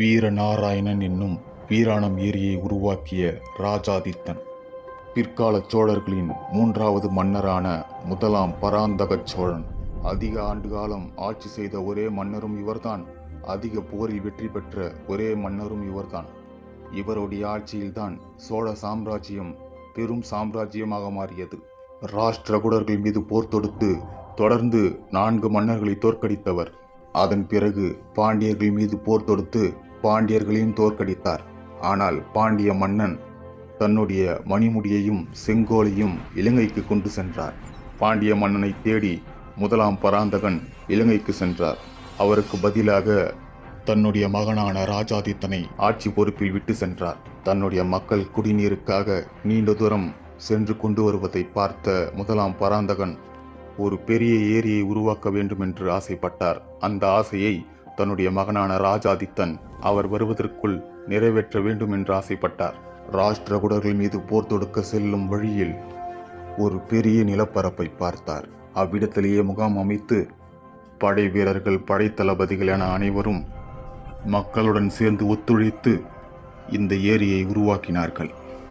வீரநாராயணன் என்னும் வீராணம் ஏரியை உருவாக்கிய ராஜாதித்தன். பிற்கால சோழர்களின் மூன்றாவது மன்னரான முதலாம் பராந்தகச் சோழன். அதிக ஆண்டுகாலம் ஆட்சி செய்த ஒரே மன்னரும் இவர்தான். அதிக போரில் வெற்றி பெற்ற ஒரே மன்னரும் இவர்தான். இவருடைய ஆட்சியில்தான் சோழ சாம்ராஜ்யம் பெரும் சாம்ராஜ்யமாக மாறியது. ராஷ்டிரகூடர்கள் மீது போர் தொடுத்து தொடர்ந்து 4 மன்னர்களை தோற்கடித்தவர். அதன் பிறகு பாண்டியர்கள் மீது போர் தொடுத்து பாண்டியர்களையும் தோற்கடித்தார். ஆனால் பாண்டிய மன்னன் தன்னுடைய மணிமுடியையும் செங்கோலையும் இலங்கைக்கு கொண்டு சென்றார். பாண்டிய மன்னனை தேடி முதலாம் பராந்தகன் இலங்கைக்கு சென்றார். அவருக்கு பதிலாக தன்னுடைய மகனான ராஜாதித்தனை ஆட்சி பொறுப்பில் விட்டு சென்றார். தன்னுடைய மக்கள் குடிநீருக்காக நீண்ட தூரம் சென்று கொண்டு வருவதை பார்த்த முதலாம் பராந்தகன் ஒரு பெரிய ஏரியை உருவாக்க வேண்டும் என்று ஆசைப்பட்டார். அந்த ஆசையை தன்னுடைய மகனான ராஜாதித்தன் அவர் வருவதற்குள் நிறைவேற்ற வேண்டும் என்று ஆசைப்பட்டார். ராஷ்டிரகூடர்கள் மீது போர் தொடுக்க செல்லும் வழியில் ஒரு பெரிய நிலப்பரப்பை பார்த்தார். அவ்விடத்திலேயே முகாம் அமைத்து படை வீரர்கள், படைத்தளபதிகள் என அனைவரும் மக்களுடன் சேர்ந்து ஒத்துழைத்து இந்த ஏரியை உருவாக்கினார்கள்.